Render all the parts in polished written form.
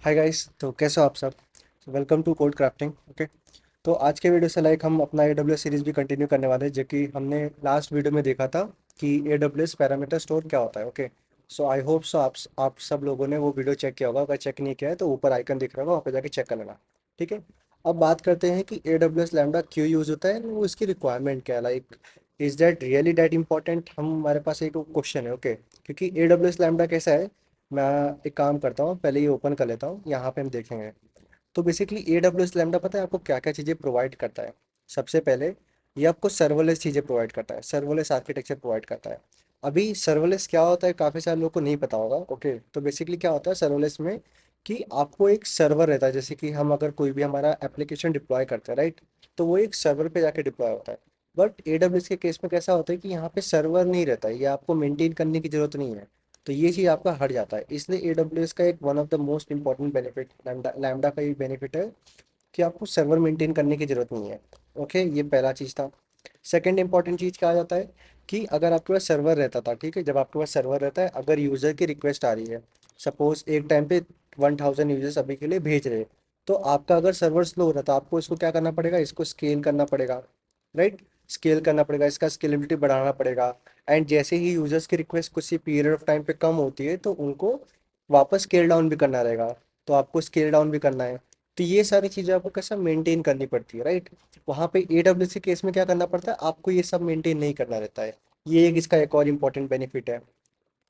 Hi guys, तो कैसे हो आप सब। Welcome to code crafting. Okay, तो आज के वीडियो से हम अपना AWS सीरीज भी कंटिन्यू करने वाले हैं, जो कि हमने लास्ट वीडियो में देखा था कि AWS पैरामीटर स्टोर क्या होता है। Okay, so I hope so आप सब लोगों ने वो वीडियो चेक किया होगा। अगर चेक नहीं किया है तो ऊपर आइकन दिख रहा होगा, वहाँ पे जाके चेक कर लेना। ठीक है, अब बात करते हैं कि AWS लैम्बडा क्यों यूज़ होता है, वो इसकी रिक्वायरमेंट क्या है। Like is that really that important, हमारे पास एक क्वेश्चन है। ओके, क्योंकि AWS लैम्बडा कैसा है, मैं एक काम करता हूँ, पहले ये ओपन कर लेता हूँ, यहाँ पे हम देखेंगे। तो बेसिकली AWS लैम्बडा पता है आपको क्या क्या चीज़ें प्रोवाइड करता है। सबसे पहले ये आपको सर्वलेस चीज़ें प्रोवाइड करता है, सर्वलेस आर्किटेक्चर प्रोवाइड करता है। अभी सर्वलेस क्या होता है काफ़ी सारे लोगों को नहीं पता होगा। ओके, तो बेसिकली क्या होता है सर्वलेस में कि आपको एक सर्वर रहता है, जैसे कि हम अगर कोई भी हमारा एप्लीकेशन डिप्लॉय करते हैं, राइट, तो वो एक सर्वर पे जाके डिप्लॉय होता है। बट AWS के केस में कैसा होता है कि यहाँ पे सर्वर नहीं रहता है, ये आपको मेंटेन करने की ज़रूरत नहीं है। तो ये चीज़ आपका हट जाता है, इसलिए AWS का एक one of the most important benefit lambda lambda का ये बेनिफिट है कि आपको सर्वर मेंटेन करने की ज़रूरत नहीं है। ओके, ये पहला चीज़ था। सेकंड इंपॉर्टेंट चीज़ क्या आ जाता है कि अगर आपके पास सर्वर रहता था, ठीक है, जब आपके पास सर्वर रहता है, अगर यूज़र की रिक्वेस्ट आ रही है, सपोज एक टाइम पे 1000 यूजर्स अभी के लिए भेज रहे हैं, तो आपका अगर सर्वर स्लो हो रहा था, आपको इसको क्या करना पड़ेगा, इसको स्केल करना पड़ेगा, राइट, स्केल करना पड़ेगा, इसका स्केलेबिलिटी बढ़ाना पड़ेगा। एंड जैसे ही यूजर्स की रिक्वेस्ट कुछ सी पीरियड ऑफ टाइम पे कम होती है तो उनको वापस स्केल डाउन भी करना रहेगा, तो आपको स्केल डाउन भी करना है। तो ये सारी चीज़ें आपको कैसा मेंटेन करनी पड़ती है, राइट। वहाँ पे AWS के केस में क्या करना पड़ता है, आपको ये सब मेंटेन नहीं करना रहता है। ये एक इसका एक और इम्पॉर्टेंट बेनिफिट है।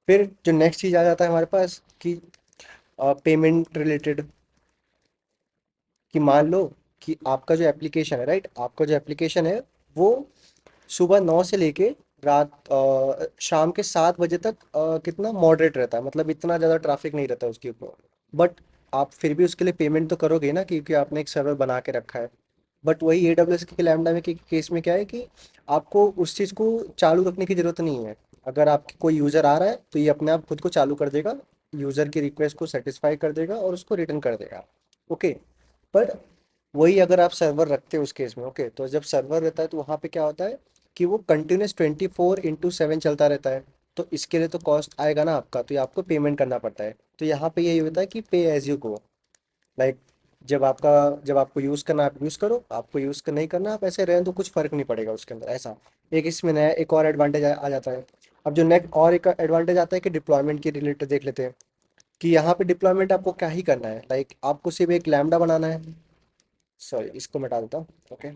फिर जो नेक्स्ट चीज़ आ जाता है हमारे पास कि पेमेंट रिलेटेड, कि मान लो कि आपका जो एप्लीकेशन है, राइट, आपका जो एप्लीकेशन है वो सुबह 9 से लेके रात शाम के 7 बजे तक कितना मॉडरेट रहता है, मतलब इतना ज़्यादा ट्रैफिक नहीं रहता है उसके ऊपर। बट आप फिर भी उसके लिए पेमेंट तो करोगे ना, क्योंकि आपने एक सर्वर बना के रखा है। बट वही AWS के लैम्बडा में के केस में क्या है कि आपको उस चीज़ को चालू रखने की ज़रूरत नहीं है। अगर आपकी कोई यूज़र आ रहा है तो ये अपने आप खुद को चालू कर देगा, यूज़र की रिक्वेस्ट को सेटिस्फाई कर देगा और उसको रिटर्न कर देगा। ओके, पर वही अगर आप सर्वर रखते हो उस केस में, ओके, तो जब सर्वर रहता है तो वहाँ पे क्या होता है कि वो कंटिन्यूस 24/7 चलता रहता है। तो इसके लिए तो कॉस्ट आएगा ना आपका, तो ये आपको पेमेंट करना पड़ता है। तो यहाँ पे यही होता है कि पे एज यू गो। लाइक जब आपको यूज़ करना आप यूज़ करो, आपको यूज़ नहीं करना आप ऐसे रहें, तो कुछ फ़र्क नहीं पड़ेगा उसके अंदर, ऐसा। एक इसमें नया एक और एडवांटेज आ जाता है। अब जो नेक्स्ट और एक एडवांटेज आता है कि डिप्लॉयमेंट के रिलेटेड देख लेते हैं कि यहाँ पे डिप्लॉयमेंट आपको क्या ही करना है। लाइक आपको सिर्फ एक लैम्बडा बनाना है, सॉरी इसको मिटा देता हूँ। ओके,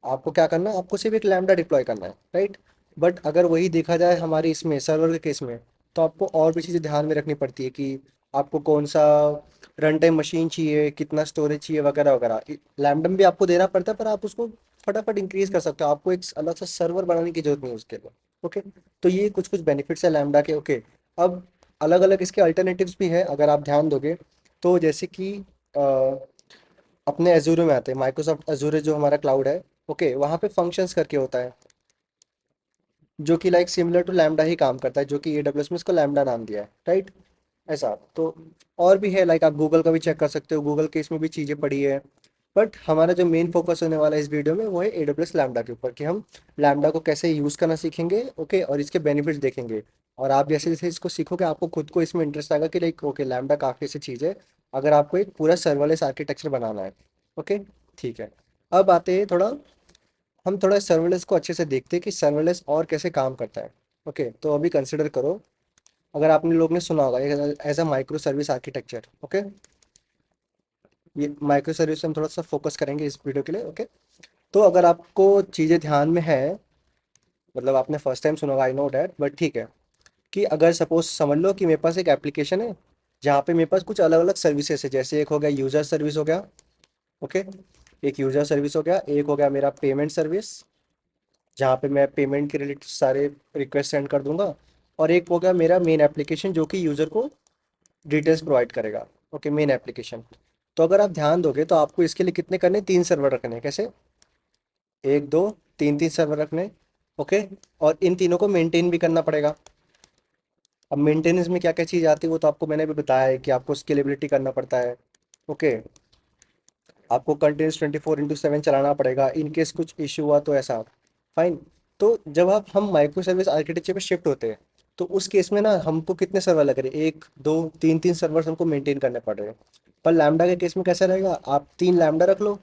आपको क्या करना है, आपको सिर्फ एक लैम्बडा डिप्लॉय करना है, राइट। बट अगर वही देखा जाए हमारे इसमें सर्वर के केस में, तो आपको और भी चीज़ें ध्यान में रखनी पड़ती है कि आपको कौन सा रन टाइम मशीन चाहिए, कितना स्टोरेज चाहिए, वगैरह वगैरह। लैम्बडम भी आपको देना पड़ता है, पर आप उसको फटाफट इंक्रीज कर सकते हो, आपको एक अलग सा सर्वर बनाने की जरूरत नहीं है उसके लिए। ओके, तो ये कुछ कुछ बेनिफिट्स है लैम्बडा के। ओके, अब अलग अलग इसके अल्टरनेटिव्स भी है अगर आप ध्यान दोगे। तो जैसे कि अपने एजूरो में आते हैं, माइक्रोसॉफ्ट एजूरो जो हमारा क्लाउड है, ओके, वहाँ पे फंक्शंस करके होता है, जो कि लाइक सिमिलर टू लैम्बडा ही काम करता है, जो कि AWS में इसको लैम्बडा नाम दिया है, राइट। ऐसा तो और भी है, लाइक आप गूगल का भी चेक कर सकते हो, गूगल के इसमें भी चीज़ें पड़ी है। बट हमारा जो मेन फोकस होने वाला है इस वीडियो में वो है AWS लैम्बडा के ऊपर, कि हम लैम्बडा को कैसे यूज़ करना सीखेंगे, ओके, और इसके बेनिफिट्स देखेंगे। और आप जैसे जैसे इसको सीखोगे आपको खुद को इसमें इंटरेस्ट आएगा कि लाइक ओके लैम्बडा काफ़ी ऐसी चीज़ है अगर आपको एक पूरा सर्वलेस आर्किटेक्चर बनाना है। ओके, ठीक है, अब आते हैं थोड़ा, हम थोड़ा सर्वलेस को अच्छे से देखते हैं कि सर्वलेस और कैसे काम करता है। ओके, तो अभी कंसिडर करो, अगर आपने लोग ने सुना होगा as a micro service architecture. Okay, ये माइक्रो सर्विस पे हम थोड़ा सा फोकस करेंगे इस वीडियो के लिए। ओके, तो अगर आपको चीज़ें ध्यान में है, मतलब आपने फर्स्ट टाइम सुना होगा, आई नो डैट, बट ठीक है, कि अगर सपोज समझ लो कि मेरे पास एक एप्लीकेशन है जहाँ पे मेरे पास कुछ अलग अलग सर्विसेज है, जैसे एक हो गया यूज़र सर्विस हो गया। ओके, एक यूज़र सर्विस हो गया, एक हो गया मेरा पेमेंट सर्विस, जहाँ पे मैं पेमेंट के रिलेटेड सारे रिक्वेस्ट सेंड कर दूंगा, और एक हो गया मेरा मेन एप्लीकेशन जो कि यूज़र को डिटेल्स प्रोवाइड करेगा। Okay, main application. तो अगर आप ध्यान दोगे तो आपको इसके लिए कितने करने, 3 सर्वर रखने हैं, कैसे, एक दो तीन, 3 सर्वर रखने। ओके, और इन तीनों को मेंटेन भी करना पड़ेगा। अब मेंटेनेंस में क्या क्या चीज़ आती है वो तो आपको मैंने भी बताया है कि आपको स्केलेबिलिटी करना पड़ता है। ओके, आपको कंटिन्यूस 24/7 चलाना पड़ेगा इन केस कुछ इशू हुआ तो, ऐसा। फाइन। तो जब हम माइक्रो सर्विस आर्किटेक्चर पे शिफ्ट होते हैं, तो उस केस में ना हमको कितने सर्वर लग रहे हैं, एक दो तीन तीन सर्वर्स हमको मेंटेन करने पड़ रहे हैं। पर लैम्डा के केस में कैसा रहेगा, आप तीन लैम्डा रख लो।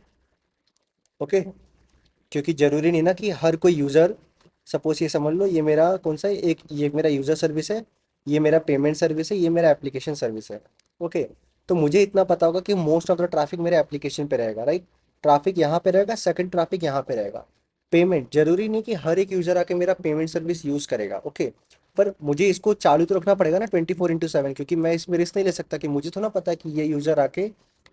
ओके, क्योंकि जरूरी नहीं ना कि हर कोई यूज़र, सपोज ये समझ लो ये मेरा कौन सा है, एक ये मेरा यूज़र सर्विस है, ये मेरा पेमेंट सर्विस है, ये मेरा एप्लीकेशन सर्विस है। ओके, तो मुझे इतना पता होगा कि मोस्ट ऑफ द ट्रैफिक मेरे एप्लीकेशन पे रहेगा, राइट। ट्रैफिक यहाँ पे रहेगा, सेकंड ट्रैफिक यहाँ पे रहेगा। पेमेंट जरूरी नहीं कि हर एक यूज़र आके मेरा पेमेंट सर्विस यूज़ करेगा। ओके, पर मुझे इसको चालू तो रखना पड़ेगा ना 24/7, क्योंकि मैं इसमें रिस्क नहीं ले सकता कि मुझे तो ना पता है कि ये यूज़र आके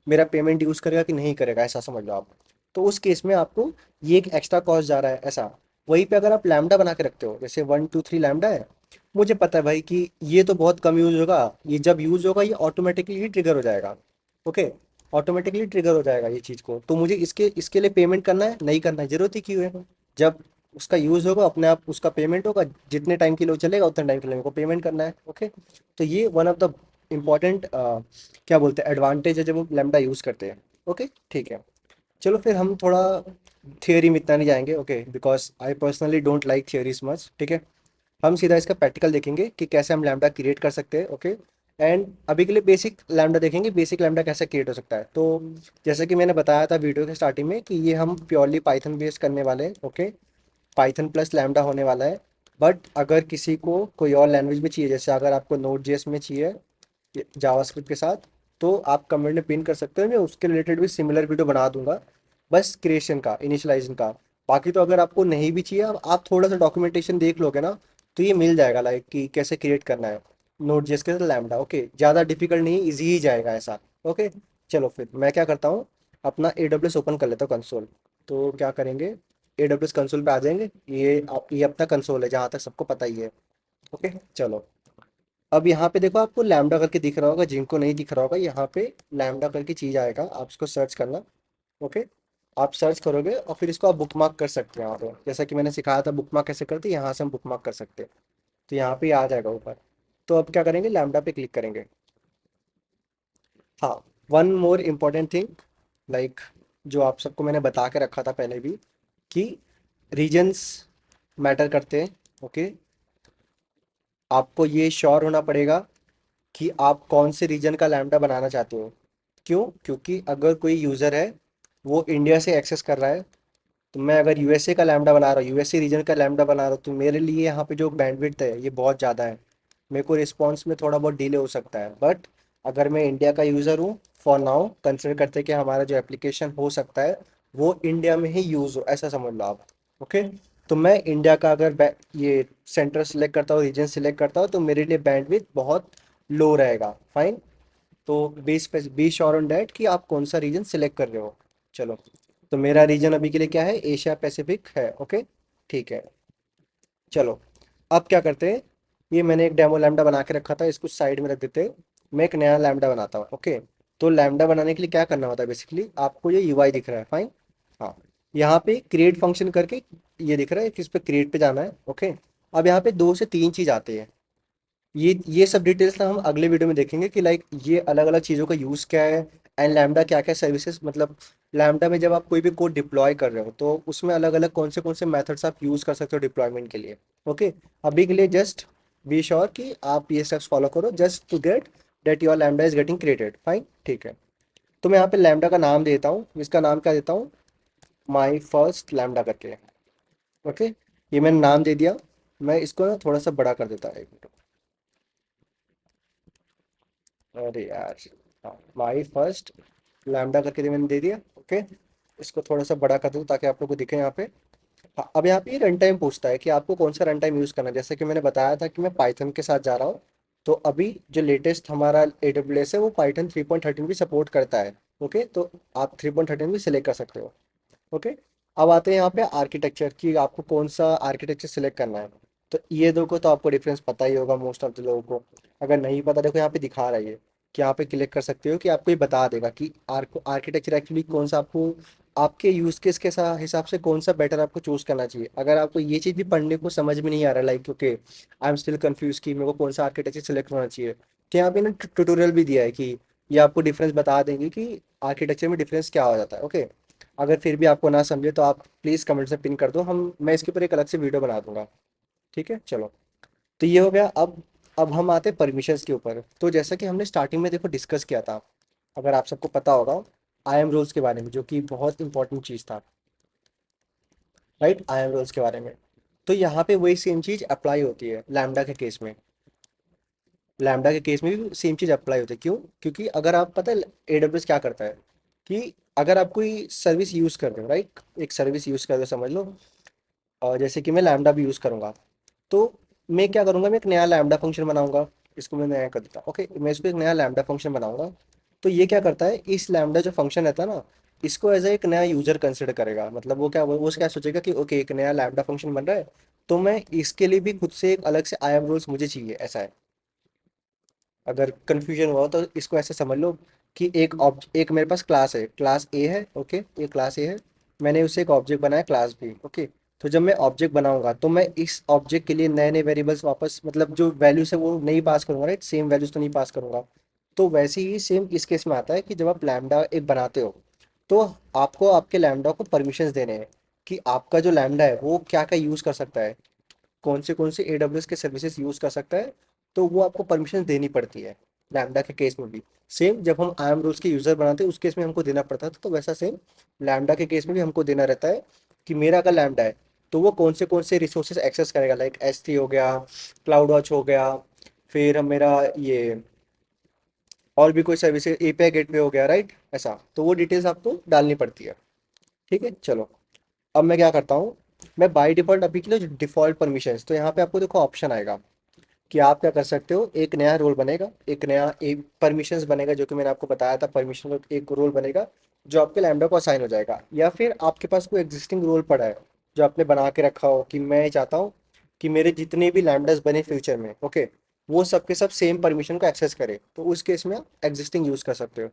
मेरा पेमेंट यूज़ करेगा कि नहीं करेगा, ऐसा समझ लो आप। तो उस केस में आपको ये एक एक्स्ट्रा कॉस्ट जा रहा है ऐसा। वहीं पे अगर आप लैम्डा बना के रखते हो, जैसे 1 2 3 लैम्डा है, मुझे पता है भाई कि ये तो बहुत कम यूज होगा, ये जब यूज होगा ये ऑटोमेटिकली ही ट्रिगर हो जाएगा। ओके, ऑटोमेटिकली ट्रिगर हो जाएगा ये चीज़ को, तो मुझे इसके इसके लिए पेमेंट करना है नहीं करना है, जरूरत ही क्यों है। जब उसका यूज़ होगा अपने आप उसका पेमेंट होगा, जितने टाइम के लिए वो चलेगा उतने टाइम के लिए मेरे को पेमेंट करना है। ओके, तो ये वन ऑफ द इम्पॉर्टेंट क्या बोलते हैं एडवांटेज है जब हम लैम्डा यूज़ करते हैं। ओके, ठीक है। चलो फिर हम थोड़ा थियोरी में इतना नहीं जाएंगे, okay, because I personally don't like theories much. ठीक है, हम सीधा इसका प्रैक्टिकल देखेंगे कि कैसे हम लैम्डा क्रिएट कर सकते हैं। ओके, एंड अभी के लिए बेसिक लैम्डा देखेंगे, बेसिक लैम्डा कैसे क्रिएट हो सकता है। तो जैसे कि मैंने बताया था वीडियो के स्टार्टिंग में कि ये हम प्योरली पाइथन बेस्ड करने वाले हैं। ओके, पाइथन प्लस लैम्डा होने वाला है। बट अगर किसी को कोई और लैंग्वेज में चाहिए, जैसे अगर आपको नोड जेएस में चाहिए जावास्क्रिप्ट के साथ, तो आप कमेंट में पिन कर सकते हो, मैं उसके रिलेटेड भी सिमिलर वीडियो बना दूंगा, बस क्रिएशन का, इनिशियलाइजेशन का। बाकी तो अगर आपको नहीं भी चाहिए, अब आप थोड़ा सा डॉक्यूमेंटेशन देख लोगे ना, तो ये मिल जाएगा लाइक कि कैसे क्रिएट करना है नोड जेएस के साथ लैम्डा। ओके, ज़्यादा डिफिकल्ट नहीं, इजी ही जाएगा ऐसा। ओके, चलो फिर मैं क्या करता हूँ, अपना ए डब्ल्यू एस ओपन कर लेता हूँ कंसोल। तो क्या करेंगे, ए डब्ल्यू एस कंसोल पे आ जाएंगे। ये अपना कंसोल है जहाँ तक सबको पता ही है। ओके, चलो। अब यहाँ पे देखो आपको लैम्डा करके दिख रहा होगा, जिनको नहीं दिख रहा होगा यहाँ पे लैम्डा करके चीज़ आएगा, आप इसको सर्च करना। ओके, आप सर्च करोगे और फिर इसको आप बुकमार्क कर सकते हैं यहाँ पे, जैसा कि मैंने सिखाया था बुकमार्क कैसे करते हैं, यहाँ से हम बुकमार्क कर सकते हैं। तो यहाँ पे आ जाएगा ऊपर। तो अब क्या करेंगे, लैम्डा पे क्लिक करेंगे। हाँ, one more important thing, like जो आप सबको मैंने बता के रखा था पहले भी, कि रीजन्स मैटर करते हैं। ओके, आपको ये श्योर होना पड़ेगा कि आप कौन से रीजन का लैम्डा बनाना चाहते हो। क्यों, क्योंकि अगर कोई यूज़र है वो इंडिया से एक्सेस कर रहा है, तो मैं अगर यूएसए का लैम्डा बना रहा हूँ, यूएसए रीजन का लैम्डा बना रहा हूँ, तो मेरे लिए यहाँ पे जो बैंडविड्थ है ये बहुत ज़्यादा है, मेरे को रिस्पॉन्स में थोड़ा बहुत डिले हो सकता है। बट अगर मैं इंडिया का यूज़र हूँ, फॉर नाउ कंसिडर करते हैं कि हमारा जो एप्लीकेशन हो सकता है वो इंडिया में ही यूज़ हो, ऐसा समझ लो आप। ओके, तो मैं इंडिया का अगर ये सेंटर सेलेक्ट करता हूँ, रीजन सेलेक्ट करता हूँ, तो मेरे लिए बैंडविड्थ बहुत लो रहेगा। फाइन, तो बी श्योर ऑन डैट कि आप कौन सा रीजन सिलेक्ट कर रहे हो। चलो, तो मेरा रीजन अभी के लिए क्या है, एशिया पैसिफिक है। ओके, ठीक है। चलो, अब क्या करते हैं, ये मैंने एक डेमो लैम्डा बना के रखा था, इसको साइड में रख देते हैं। मैं एक नया लैम्डा बनाता हूँ। ओके, तो लैम्डा बनाने के लिए क्या करना होता है, बेसिकली आपको ये यूआई दिख रहा है, फाइन। हाँ, यहाँ पे क्रिएट फंक्शन करके ये दिख रहा है, किस पे क्रिएट पे जाना है। ओके, अब यहाँ पे दो से तीन चीज़ आते हैं, ये सब डिटेल्स ना हम अगले वीडियो में देखेंगे कि लाइक ये अलग अलग चीज़ों का यूज़ क्या है, एंड लैम्डा क्या क्या सर्विसेज, मतलब लैम्डा में जब आप कोई भी कोड डिप्लॉय कर रहे हो तो उसमें अलग अलग कौन से मेथड्स आप यूज़ कर सकते हो डिप्लॉयमेंट के लिए। ओके, अभी के लिए जस्ट बी श्योर कि आप ये स्टेप्स फॉलो करो just to get that your Lambda is getting created, fine, ठीक है। तो मैं यहाँ पे लैम्डा का नाम देता हूँ, इसका नाम क्या देता हूँ, माई फर्स्ट लैम्डा करके। ओके, ये मैंने नाम दे दिया। मैं इसको ना थोड़ा सा बड़ा कर देता है, एक मिनट। अरे यार, हाँ, माई फर्स्ट लैम्डा करके मैंने दे दिया। ओके, इसको थोड़ा सा बड़ा कर दूँ ताकि आप लोग को दिखे यहाँ पे। हाँ, अब यहाँ पे ये रन टाइम पूछता है कि आपको कौन सा रन टाइम यूज़ करना है, जैसे कि मैंने बताया था कि मैं पाइथन के साथ जा रहा हूँ। तो अभी जो लेटेस्ट हमारा AWS है वो पाइथन 3.13 भी सपोर्ट करता है। ओके, तो आप 3.13 भी सिलेक्ट कर सकते हो। ओके, अब आते हैं यहाँ पे आर्किटेक्चर कि आपको कौन सा आर्किटेक्चर सिलेक्ट करना है। तो ये दो को तो आपको डिफरेंस पता ही होगा मोस्ट ऑफ द लोगों को। अगर नहीं पता, देखो यहाँ पे दिखा रहा है ये, कि यहाँ पे क्लिक कर सकते हो कि आपको ये बता देगा कि आर्किटेक्चर एक्चुअली कौन सा आपको, आपके यूज़ केस के हिसाब से कौन सा बेटर आपको चूज़ करना चाहिए। अगर आपको ये चीज़ भी पढ़ने को समझ में नहीं आ रहा, like okay I am still confuse कि मेरे को कौन सा आर्किटेक्चर सेलेक्ट होना चाहिए, तो यहाँ पे ना ट्यूटोरियल भी दिया है कि ये आपको डिफरेंस बता देंगे कि आर्किटेक्चर में डिफरेंस क्या हो जाता है। ओके, अगर फिर भी आपको ना समझे तो आप प्लीज़ कमेंट से पिन कर दो, हम मैं इसके ऊपर एक अलग से वीडियो बना दूंगा। ठीक है, चलो। तो ये हो गया। अब हम आते हैं परमिशंस के ऊपर। तो जैसा कि हमने स्टार्टिंग में देखो डिस्कस किया था, अगर आप सबको पता होगा, आई एम रूल्स के बारे में, जो कि बहुत इंपॉर्टेंट चीज़ था, राइट, आई एम रूल्स के बारे में। तो यहाँ पे वही सेम चीज़ अप्लाई होती है लैम्डा के केस में। लैम्डा के केस में भी सेम चीज़ अप्लाई होती है। क्यों? क्योंकि अगर आप पता है AWS क्या करता है कि अगर आप कोई सर्विस यूज़ कर रहे हो, राइट, एक सर्विस यूज़ कर रहे हो समझ लो, और जैसे कि मैं लैम्डा भी यूज़ करूँगा, तो मैं क्या करूँगा, मैं एक नया लैम्डा फंक्शन बनाऊँगा। इसको मैं नया कर देता हूँ, ओके, मैं इसको एक नया लैम्डा फंक्शन बनाऊँगा। तो ये क्या करता है, इस लैम्डा जो फंक्शन रहता है ना, इसको एज एक नया यूज़र कंसिडर करेगा। मतलब वो क्या सोचेगा कि ओके एक नया लैम्डा फंक्शन बन रहा है, तो मैं इसके लिए भी खुद से एक अलग से आई एम रूल्स मुझे चाहिए, ऐसा है। अगर कन्फ्यूजन हुआ हो तो इसको ऐसे समझ लो कि एक मेरे पास क्लास है, क्लास ए है, ओके, ये क्लास ए है। मैंने उसे एक ऑब्जेक्ट बनाया क्लास बी, ओके। तो जब मैं ऑब्जेक्ट बनाऊंगा तो मैं इस ऑब्जेक्ट के लिए नए नए वेरिएबल्स वापस, मतलब जो वैल्यूज है वो नहीं पास करूंगा, राइट, सेम वैल्यूज तो नहीं पास करूंगा। तो वैसे ही सेम इस केस में आता है कि जब आप लैम्डा एक बनाते हो, तो आपको आपके लैम्डा को परमिशंस देने हैं कि आपका जो लैम्डा है वो क्या क्या यूज़ कर सकता है, कौन से AWS के सर्विसेज यूज़ कर सकता है। तो वो आपको परमिशन देनी पड़ती है लैम्डा के केस में भी। सेम जब हम आई एम रूल्स के यूज़र बनाते हैं उस केस में हमको देना पड़ता था, तो वैसा सेम लैम्डा के केस में भी हमको देना रहता है कि मेरा अगर लैम्डा है तो वो कौन से रिसोर्सेज एक्सेस करेगा, लाइक S3 हो गया, क्लाउड वॉच हो गया, फिर मेरा ये और भी कोई सर्विस API गेटवे हो गया, राइट, ऐसा। तो वो डिटेल्स आपको डालनी पड़ती है। ठीक है, चलो। अब मैं क्या करता हूँ, मैं बाय डिफ़ॉल्ट अभी के लिए डिफ़ॉल्ट परमिशंस, तो यहाँ पे आपको देखो ऑप्शन आएगा कि आप क्या कर सकते हो, एक नया रोल बनेगा, एक नया एक परमिशंस बनेगा, जो कि मैंने आपको बताया था, परमिशन का एक रोल बनेगा जो आपके लैम्डा को असाइन हो जाएगा। या फिर आपके पास कोई एग्जिस्टिंग रोल पड़ा है जो आपने बना के रखा हो कि मैं चाहता हूँ कि मेरे जितने भी लैम्डास बने फ्यूचर में, ओके, वो सब के सब सेम परमिशन को एक्सेस करे, तो उस केस में आप एग्जिस्टिंग यूज़ कर सकते हो।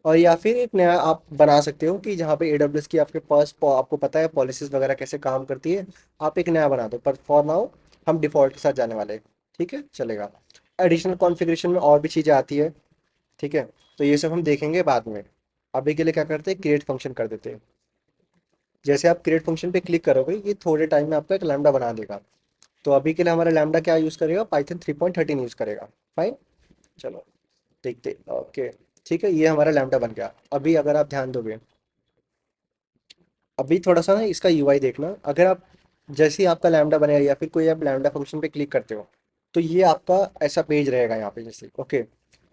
और या फिर एक नया आप बना सकते हो कि जहाँ पे AWS की आपके पास आपको पता है पॉलिसीज वगैरह कैसे काम करती है, आप एक नया बना दो, पर फॉर नाउ हम डिफ़ॉल्ट के साथ जाने वाले हैं। ठीक है, चलेगा। एडिशनल कॉन्फ़िगरेशन में और भी चीज़ें आती है, ठीक है, तो ये सब हम देखेंगे बाद में। अभी के लिए क्या करते हैं, क्रिएट फंक्शन कर देते हैं। जैसे आप क्रिएट फंक्शन पे क्लिक करोगे ये थोड़े टाइम में आपका एक लैम्डा बना देगा। तो अभी के लिए हमारा लैम्डा क्या यूज़ करेगा, पाइथन 3.13 यूज़ करेगा। फाइन, चलो देखते, ओके, ठीक है, ये हमारा लैम्डा बन गया। अभी अगर आप ध्यान दोगे, अभी थोड़ा सा ना इसका UI देखना, अगर आप जैसे ही आपका लैम्डा बनेगा या फिर कोई आप लैम्डा फंक्शन पे क्लिक करते हो, तो ये आपका ऐसा पेज रहेगा यहाँ पे जैसे, ओके।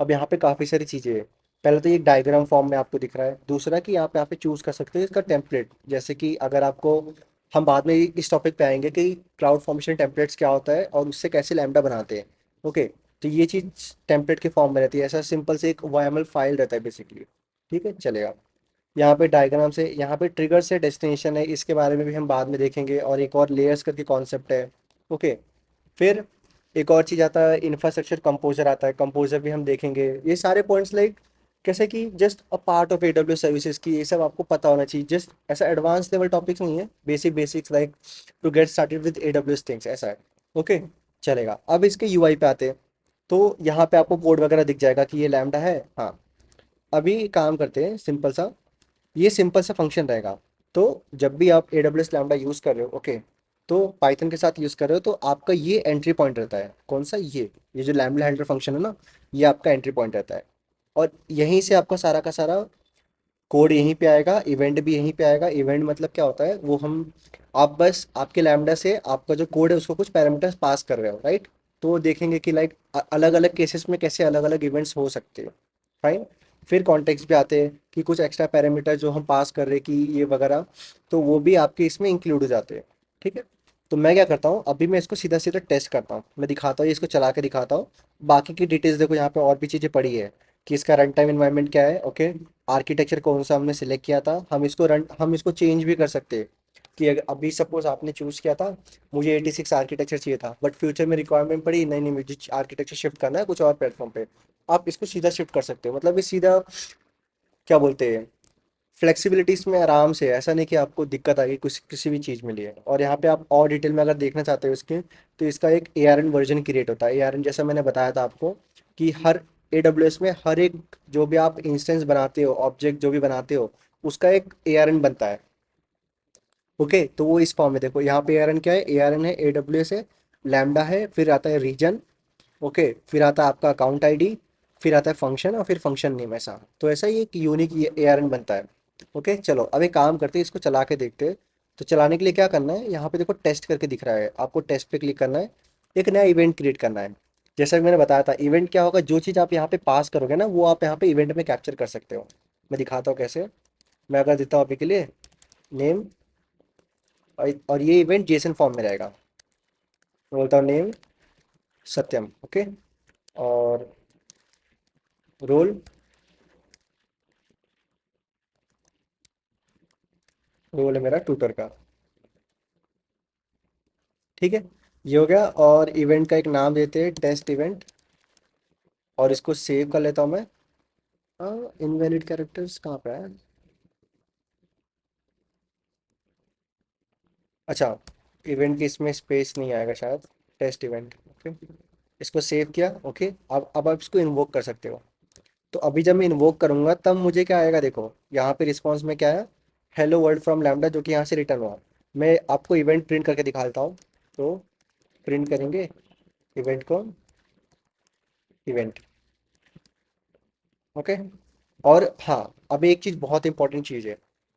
अब यहाँ पे काफ़ी सारी चीज़ें हैं। पहले तो ये डायग्राम फॉर्म में आपको दिख रहा है, दूसरा कि आप यहाँ पे चूज़ कर सकते हो इसका टेम्पलेट, जैसे कि अगर आपको, हम बाद में इस टॉपिक पे आएंगे कि क्लाउड फॉर्मेशन टेम्पलेट्स क्या होता है और उससे कैसे लैम्डा बनाते हैं, ओके। तो ये चीज़ टेम्पलेट के फॉर्म में रहती है, ऐसा सिंपल से एक YML फाइल रहता है बेसिकली। ठीक है, चलेगा। यहाँ पे डायग्राम से, यहाँ पे ट्रिगर से डेस्टिनेशन है, इसके बारे में भी हम बाद में देखेंगे, और एक और लेयर्स करके कॉन्सेप्ट है, ओके। फिर एक और चीज़ आता है, इंफ्रास्ट्रक्चर कंपोजर आता है, कंपोजर भी हम देखेंगे। ये सारे पॉइंट्स लाइक कैसे कि just a part of AWS services की, ये सब आपको पता होना चाहिए, जस्ट ऐसा एडवांस लेवल टॉपिक्स नहीं है, basic basics like to get started with AWS things, ऐसा है, ओके। चलेगा, अब इसके UI पे आते हैं। तो यहाँ पे आपको कोड वगैरह दिख जाएगा कि ये लैम्डा है, हाँ। अभी काम करते हैं सिंपल सा, ये सिंपल सा फंक्शन रहेगा। तो जब भी आप AWS लैम्डा यूज़ कर रहे हो, ओके, तो पाइथन के साथ यूज़ कर रहे हो, तो आपका ये एंट्री पॉइंट रहता है, कौन सा, ये जो लैम्डा हैंडलर फंक्शन है ना, ये आपका एंट्री पॉइंट रहता है। और यहीं से आपका सारा का सारा कोड यहीं पे आएगा, इवेंट भी यहीं पे आएगा। इवेंट मतलब क्या होता है, वो हम, आप बस आपके लैम्डा से आपका जो कोड है उसको कुछ पैरामीटर्स पास कर रहे हो, राइट। तो वो देखेंगे कि लाइक अलग अलग केसेस में कैसे अलग अलग इवेंट्स हो सकते हैं। फाइन। फिर कॉन्टेक्स्ट पे आते हैं कि कुछ एक्स्ट्रा पैरामीटर जो हम पास कर रहे हैं कि ये वगैरह, तो वो भी आपके इसमें इंक्लूड हो जाते हैं। ठीक है। तो मैं क्या करता हूँ, अभी मैं इसको सीधा सीधा टेस्ट करता हूँ, मैं दिखाता हूँ, इसको चला के दिखाता हूँ। बाकी की डिटेल्स देखो, यहाँ पे और भी चीज़ें पड़ी है कि इसका रन टाइम इन्वायरमेंट क्या है, ओके। आर्किटेक्चर कौन सा हमने सिलेक्ट किया था, हम इसको चेंज भी कर सकते हैं कि अभी सपोज आपने चूज़ किया था, मुझे 86 आर्किटेक्चर चाहिए था, बट फ्यूचर में रिक्वायरमेंट पड़ी, नहीं नहीं मुझे आर्किटेक्चर शिफ्ट करना है कुछ और प्लेटफॉर्म पे, आप इसको सीधा शिफ्ट कर सकते हो। मतलब ये सीधा क्या बोलते हैं, फ्लेक्सिबिलिटीज में आराम से, ऐसा नहीं कि आपको दिक्कत आएगी कुछ किसी भी चीज़ में लिए। और यहाँ पे आप और डिटेल में अगर देखना चाहते हो इसके, तो इसका एक ARN वर्जन क्रिएट होता है। ARN जैसा मैंने बताया था आपको कि हर AWS में हर एक, जो भी आप इंस्टेंस बनाते हो, ऑब्जेक्ट जो भी बनाते हो, उसका एक ARN बनता है, ओके। तो वो इस फॉर्म में देखो, यहाँ पे ARN क्या है, ARN है AWS है लैम्डा है, फिर आता है रीजन, ओके, फिर आता है आपका अकाउंट आईडी, फिर आता है फंक्शन और फिर फंक्शन नेम। ऐसा तो ऐसा ही एक यूनिक ARN बनता है। ओके, चलो अब एक काम करते हैं, इसको चला के देखते हैं। तो चलाने के लिए क्या करना है, यहाँ पे देखो टेस्ट करके दिख रहा है, आपको टेस्ट पे क्लिक करना है, एक नया इवेंट क्रिएट करना है। जैसा कि मैंने बताया था, इवेंट क्या होगा, जो चीज़ आप यहाँ पे पास करोगे ना वो आप यहाँ पे इवेंट में कैप्चर कर सकते हो। मैं दिखाता हूँ कैसे। मैं अगर देता हूँ अभी के लिए नेम, और ये इवेंट जेसन फॉर्म में रहेगा। मैं बोलता हूँ नेम सत्यम, ओके, और रोल, रोल है मेरा ट्यूटर का। ठीक है, ये हो गया। और इवेंट का एक नाम देते हैं टेस्ट इवेंट, और इसको सेव कर लेता हूँ मैं। हाँ, इनवैलिड कैरेक्टर्स कहाँ पे है? अच्छा, इवेंट की इसमें स्पेस नहीं आएगा शायद। टेस्ट इवेंट, ओके, इसको सेव किया। ओके, अब आप इसको इन्वोक कर सकते हो। तो अभी जब मैं इन्वोक करूंगा तब मुझे क्या आएगा, देखो यहाँ पे रिस्पॉन्स में क्या है, हेलो वर्ल्ड फ्रॉम लैम्डा, जो कि यहाँ से रिटर्न हुआ। मैं आपको इवेंट प्रिंट करके दिखा देता हूँ। तो प्रिंट करेंगे इवेंट को, इवेंट, ओके। और हाँ, अब एक चीज़ बहुत इंपॉर्टेंट चीज़ है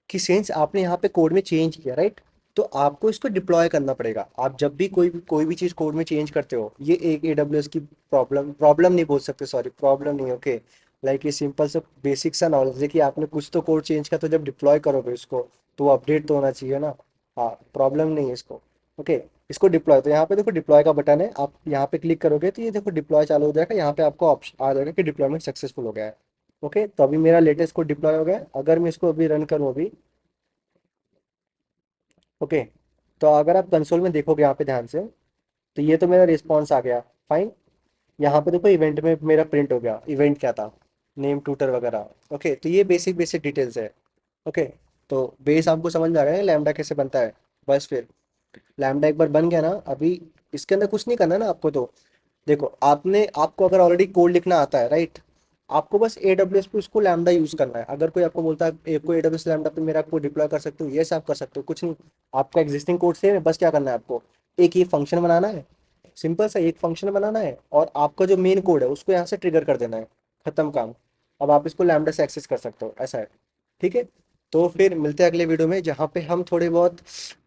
कि सिंस आपने यहाँ पे कोड में चेंज किया, राइट, तो आपको इसको डिप्लॉय करना पड़ेगा। आप जब भी कोई भी चीज़ कोड में चेंज करते हो, ये एक AWS की प्रॉब्लम, प्रॉब्लम नहीं बोल सकते, सॉरी, प्रॉब्लम नहीं, ओके। लाइक ये सिंपल सा बेसिक सा नॉलेज है कि आपने कुछ तो कोड चेंज किया, तो जब डिप्लॉय करोगे इसको तो वो अपडेट तो होना चाहिए ना। हाँ, प्रॉब्लम नहीं है इसको, ओके। इसको डिप्लॉय, तो यहाँ पे देखो डिप्लॉय का बटन है, आप यहाँ पे क्लिक करोगे तो ये देखो डिप्लॉय चालू हो जाएगा, यहाँ पे आपको ऑप्शन आ जाएगा कि डिप्लॉयमेंट सक्सेसफुल हो गया है। ओके, तो अभी मेरा लेटेस्ट कोड डिप्लॉय हो गया है। अगर मैं इसको अभी रन करूँ अभी, ओके, तो अगर आप कंसोल में देखोगे यहाँ पे ध्यान से, तो ये तो मेरा रिस्पॉन्स आ गया, फाइन। यहाँ पे देखो इवेंट में मेरा प्रिंट हो गया, इवेंट क्या था, नेम ट्यूटर वगैरह। ओके, तो ये बेसिक बेसिक डिटेल्स है। ओके, तो बेस आपको समझ में आ गया है लैम्डा कैसे बनता है। बस फिर लैम्डा एक बार बन गया ना, अभी इसके अंदर कुछ नहीं करना ना आपको। तो देखो, आपको अगर ऑलरेडी कोड लिखना आता है, राइट, आपको बस AWS पे उसको लैम्डा यूज करना है। अगर कोई आपको बोलता है को AWS लैम्डा पे मेरा कोड डिप्लॉय कर सकते हो, ये सब कर सकते हो, कुछ नहीं। आपका एग्जिस्टिंग कोड सेम है, बस क्या करना है आपको, एक ये फंक्शन बनाना है, सिंपल सा एक फंक्शन बनाना है, और आपका जो मेन कोड है उसको यहाँ से ट्रिगर कर देना है, खत्म काम। अब आप इसको लैम्डा से एक्सेस कर सकते हो, ऐसा है। ठीक है, तो फिर मिलते हैं अगले वीडियो में, जहाँ पे हम थोड़े बहुत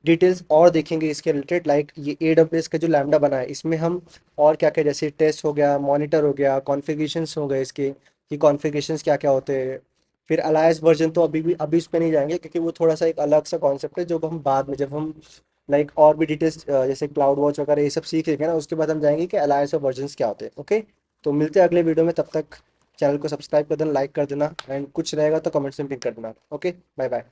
डिटेल्स और देखेंगे इसके रिलेटेड। लाइक ये AWS का जो लैम्डा बना है, इसमें हम और क्या क्या, जैसे टेस्ट हो गया, मॉनिटर हो गया, कॉन्फ़िगरेशंस हो गए इसके, कि कॉन्फ़िगरेशंस क्या क्या होते हैं। फिर अलायंस वर्जन तो अभी इस पे नहीं जाएंगे, क्योंकि वो थोड़ा सा एक अलग सा कॉन्सेप्ट है, जो हम बाद में, जब हम लाइक और भी डिटेल्स जैसे क्लाउड वॉच वगैरह ये सब सीख लेंगे ना, उसके बाद हम जाएंगे कि अलायंस और वर्जन्स क्या होते हैं। ओके, तो मिलते हैं अगले वीडियो में, तब तक चैनल को सब्सक्राइब कर देना, लाइक कर देना, एंड कुछ रहेगा तो कमेंट्स में पिक कर देना। Okay, bye bye.